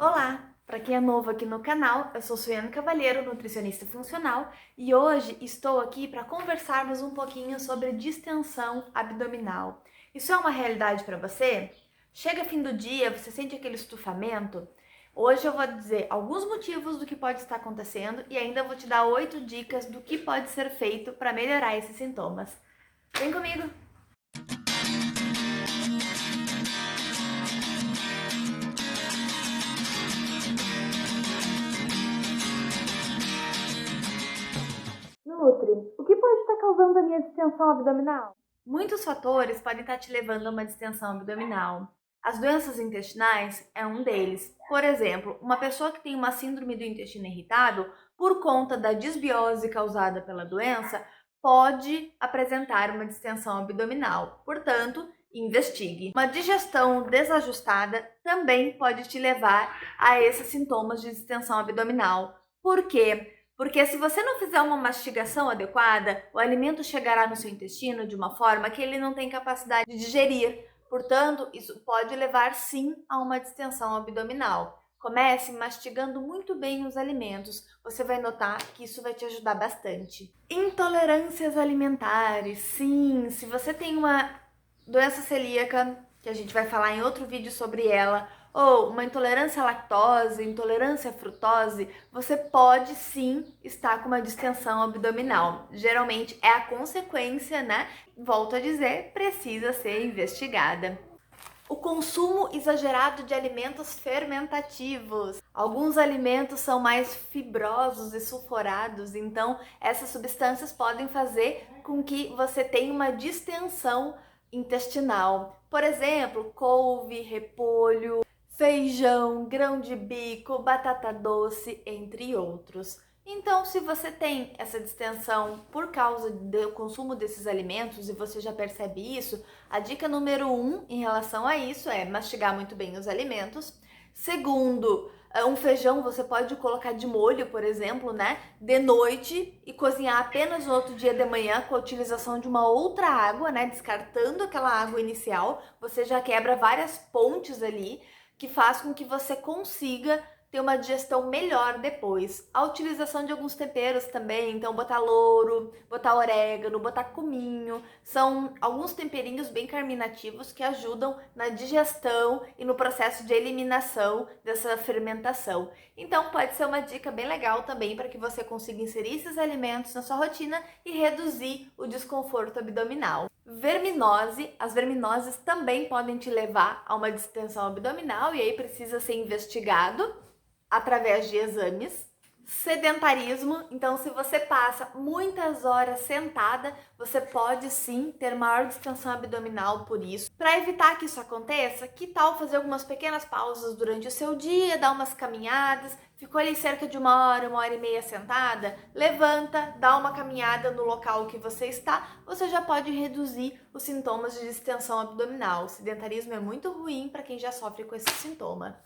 Olá! Para quem é novo aqui no canal, eu sou Suiane Cavalheiro, nutricionista funcional, e hoje estou aqui para conversarmos um pouquinho sobre distensão abdominal. Isso é uma realidade para você? Chega fim do dia, você sente aquele estufamento? Hoje eu vou dizer alguns motivos do que pode estar acontecendo e ainda vou te dar 8 dicas do que pode ser feito para melhorar esses sintomas. Vem comigo! Nutri, o que pode estar causando a minha distensão abdominal? Muitos fatores podem estar te levando a uma distensão abdominal. As doenças intestinais é um deles. Por exemplo, uma pessoa que tem uma síndrome do intestino irritado, por conta da disbiose causada pela doença, pode apresentar uma distensão abdominal. Portanto, investigue. Uma digestão desajustada também pode te levar a esses sintomas de distensão abdominal. Por quê? Porque se você não fizer uma mastigação adequada, o alimento chegará no seu intestino de uma forma que ele não tem capacidade de digerir. Portanto, isso pode levar sim a uma distensão abdominal. Comece mastigando muito bem os alimentos. Você vai notar que isso vai te ajudar bastante. Intolerâncias alimentares. Sim, se você tem uma doença celíaca, que a gente vai falar em outro vídeo sobre ela, ou uma intolerância à lactose, intolerância à frutose, você pode sim estar com uma distensão abdominal. Geralmente é a consequência, né? Volto a dizer, precisa ser investigada. O consumo exagerado de alimentos fermentativos. Alguns alimentos são mais fibrosos e sulfurados, então essas substâncias podem fazer com que você tenha uma distensão intestinal. Por exemplo, couve, repolho, feijão, grão de bico, batata doce, entre outros. Então, se você tem essa distensão por causa do consumo desses alimentos e você já percebe isso, a dica número 1 em relação a isso é mastigar muito bem os alimentos. Segundo, um feijão você pode colocar de molho, por exemplo, né, de noite e cozinhar apenas no outro dia de manhã com a utilização de uma outra água, né, descartando aquela água inicial. Você já quebra várias pontes ali que faz com que você consiga ter uma digestão melhor depois. A utilização de alguns temperos também, então botar louro, botar orégano, botar cominho, são alguns temperinhos bem carminativos que ajudam na digestão e no processo de eliminação dessa fermentação. Então pode ser uma dica bem legal também para que você consiga inserir esses alimentos na sua rotina e reduzir o desconforto abdominal. Verminose, as verminoses também podem te levar a uma distensão abdominal e aí precisa ser investigado através de exames. Sedentarismo, então se você passa muitas horas sentada, você pode sim ter maior distensão abdominal por isso. Para evitar que isso aconteça, que tal fazer algumas pequenas pausas durante o seu dia, dar umas caminhadas, ficou ali cerca de uma hora e meia sentada, levanta, dá uma caminhada no local que você está, você já pode reduzir os sintomas de distensão abdominal. O sedentarismo é muito ruim para quem já sofre com esse sintoma.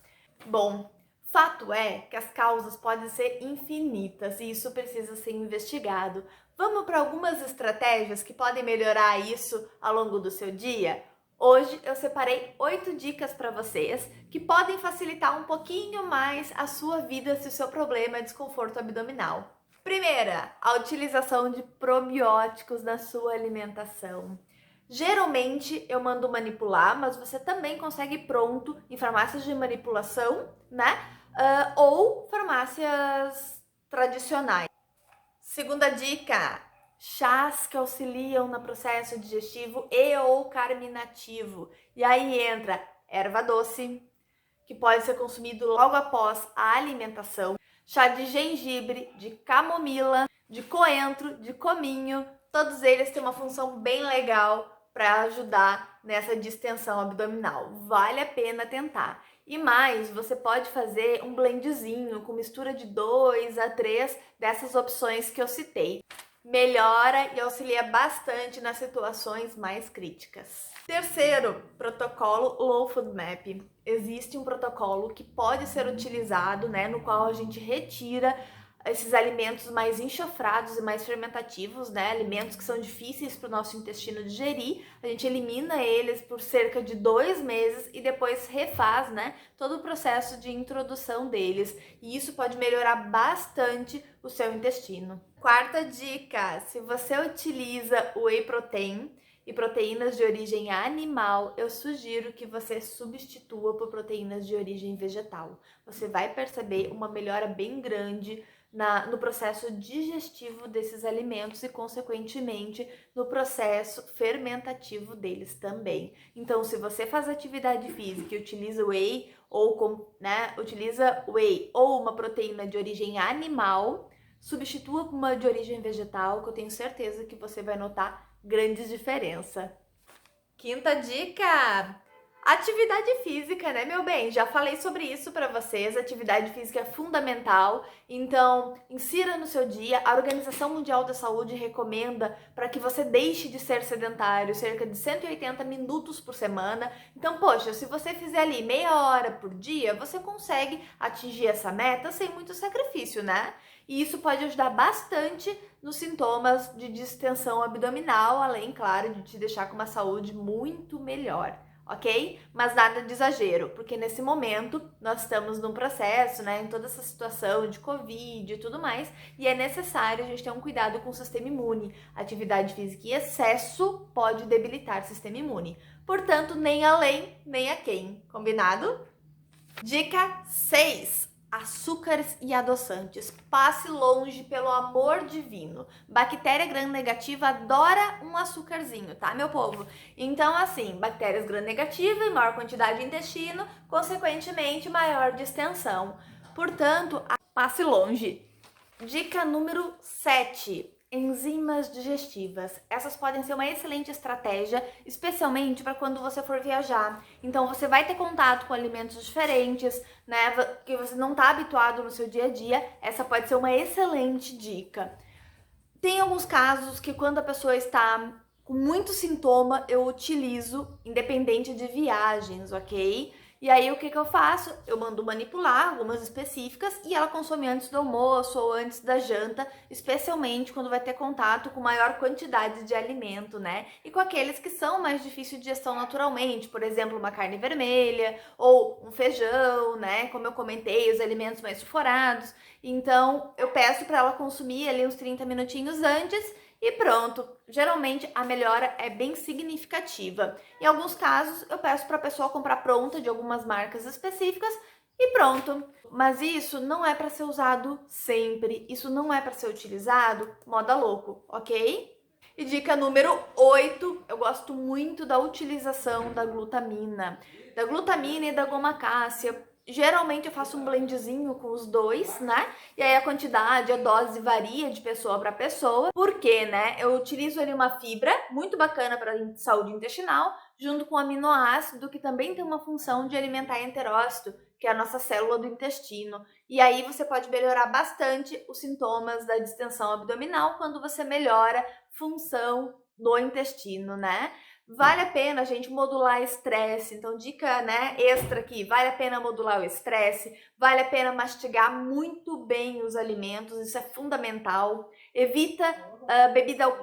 Bom, fato é que as causas podem ser infinitas e isso precisa ser investigado. Vamos para algumas estratégias que podem melhorar isso ao longo do seu dia? Hoje eu separei 8 dicas para vocês que podem facilitar um pouquinho mais a sua vida se o seu problema é desconforto abdominal. Primeira, a utilização de probióticos na sua alimentação. Geralmente eu mando manipular, mas você também consegue pronto em farmácias de manipulação, né? Ou farmácias tradicionais. Segunda dica, chás que auxiliam no processo digestivo e ou carminativo. E aí entra erva doce, que pode ser consumido logo após a alimentação, chá de gengibre, de camomila, de coentro, de cominho, todos eles têm uma função bem legal para ajudar nessa distensão abdominal. Vale a pena tentar. E mais, você pode fazer um blendzinho com mistura de 2 a 3 dessas opções que eu citei. Melhora e auxilia bastante nas situações mais críticas. Terceiro, protocolo Low Food Map. Existe um protocolo que pode ser utilizado, né, no qual a gente retira esses alimentos mais enxofrados e mais fermentativos, né? Alimentos que são difíceis para o nosso intestino digerir. A gente elimina eles por cerca de 2 meses e depois refaz, né, todo o processo de introdução deles. E isso pode melhorar bastante o seu intestino. Quarta dica: se você utiliza o whey protein e proteínas de origem animal, eu sugiro que você substitua por proteínas de origem vegetal. Você vai perceber uma melhora bem grande no processo digestivo desses alimentos e, consequentemente, no processo fermentativo deles também. Então, se você faz atividade física e utiliza whey utiliza whey ou uma proteína de origem animal, substitua por uma de origem vegetal, que eu tenho certeza que você vai notar grandes diferenças. Quinta dica: atividade física, né, meu bem? Já falei sobre isso para vocês. Atividade física é fundamental, então insira no seu dia. A Organização Mundial da Saúde recomenda para que você deixe de ser sedentário cerca de 180 minutos por semana. Então, poxa, se você fizer ali meia hora por dia, você consegue atingir essa meta sem muito sacrifício, né? E isso pode ajudar bastante nos sintomas de distensão abdominal, além, claro, de te deixar com uma saúde muito melhor, ok? Mas nada de exagero, porque nesse momento nós estamos num processo, né, em toda essa situação de Covid e tudo mais, e é necessário a gente ter um cuidado com o sistema imune. Atividade física em excesso pode debilitar o sistema imune. Portanto, nem além, nem a quem. Combinado? Dica 6. Açúcares e adoçantes. Passe longe, pelo amor divino. Bactéria gram-negativa adora um açúcarzinho, tá, meu povo? Então, assim, bactérias gram-negativas, maior quantidade de intestino, consequentemente, maior distensão. Portanto, passe longe. Dica número 7. Enzimas digestivas. Essas podem ser uma excelente estratégia, especialmente para quando você for viajar. Então você vai ter contato com alimentos diferentes, né, que você não está habituado no seu dia a dia. Essa pode ser uma excelente dica. Tem alguns casos que quando a pessoa está com muito sintoma, eu utilizo, independente de viagens, ok? E aí o que eu faço? Eu mando manipular algumas específicas e ela consome antes do almoço ou antes da janta, especialmente quando vai ter contato com maior quantidade de alimento, né? E com aqueles que são mais difíceis de digestão naturalmente, por exemplo, uma carne vermelha ou um feijão, né? Como eu comentei, os alimentos mais sulfurados. Então, eu peço para ela consumir ali uns 30 minutinhos antes e pronto. Geralmente a melhora é bem significativa. Em alguns casos, eu peço para a pessoa comprar pronta de algumas marcas específicas e pronto. Mas isso não é para ser usado sempre. Isso não é para ser utilizado moda louco, ok? E dica número 8, eu gosto muito da utilização da glutamina. Da glutamina e da goma cássia. Geralmente eu faço um blendzinho com os dois, né? E aí a quantidade, a dose varia de pessoa para pessoa. Porque, né? Eu utilizo ali uma fibra muito bacana para saúde intestinal, junto com aminoácido, que também tem uma função de alimentar enterócito, que é a nossa célula do intestino. E aí você pode melhorar bastante os sintomas da distensão abdominal quando você melhora a função do intestino, né? Vale a pena a gente modular estresse, então dica, né, extra aqui, vale a pena modular o estresse, vale a pena mastigar muito bem os alimentos, isso é fundamental. Evita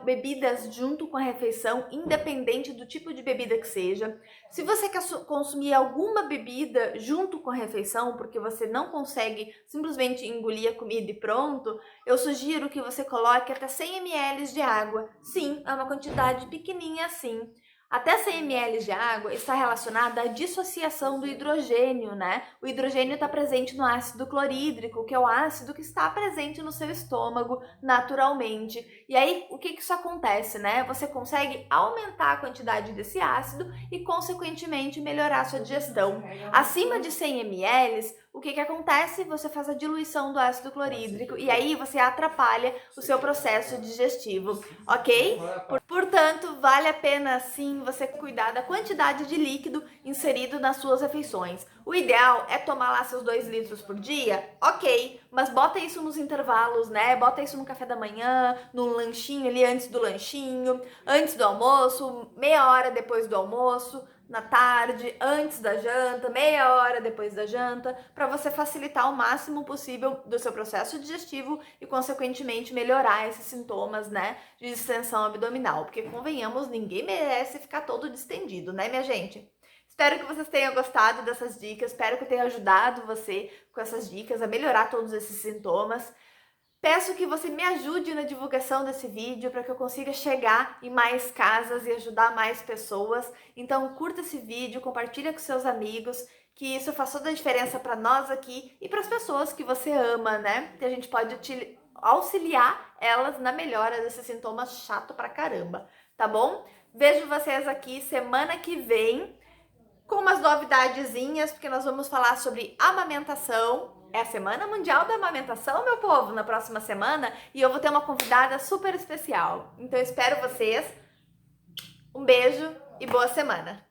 bebidas junto com a refeição, independente do tipo de bebida que seja. Se você quer consumir alguma bebida junto com a refeição, porque você não consegue simplesmente engolir a comida e pronto, eu sugiro que você coloque até 100 ml de água. Sim, é uma quantidade pequenininha assim. Até 100 ml de água está relacionada à dissociação do hidrogênio, né? O hidrogênio está presente no ácido clorídrico, que é o ácido que está presente no seu estômago naturalmente. E aí, o que isso acontece, né? Você consegue aumentar a quantidade desse ácido e, consequentemente, melhorar a sua digestão. Acima de 100 ml, o que acontece? Você faz a diluição do ácido clorídrico e aí você atrapalha o seu processo digestivo, ok? Portanto, vale a pena sim você cuidar da quantidade de líquido inserido nas suas refeições. O ideal é tomar lá seus 2 litros por dia, ok, mas bota isso nos intervalos, né? Bota isso no café da manhã, no lanchinho ali antes do lanchinho, antes do almoço, meia hora depois do almoço. na tarde, antes da janta, meia hora depois da janta, para você facilitar o máximo possível do seu processo digestivo e, consequentemente, melhorar esses sintomas, né, de distensão abdominal. Porque, convenhamos, ninguém merece ficar todo distendido, né, minha gente? Espero que vocês tenham gostado dessas dicas, espero que eu tenha ajudado você com essas dicas a melhorar todos esses sintomas. Peço que você me ajude na divulgação desse vídeo para que eu consiga chegar em mais casas e ajudar mais pessoas. Então curta esse vídeo, compartilha com seus amigos, que isso faz toda a diferença para nós aqui e para as pessoas que você ama, né? Que a gente pode auxiliar elas na melhora desses sintomas chato pra caramba, tá bom? Vejo vocês aqui semana que vem com umas novidadezinhas, porque nós vamos falar sobre amamentação. É a Semana Mundial da Amamentação, meu povo, na próxima semana, e eu vou ter uma convidada super especial. Então eu espero vocês. Um beijo e boa semana!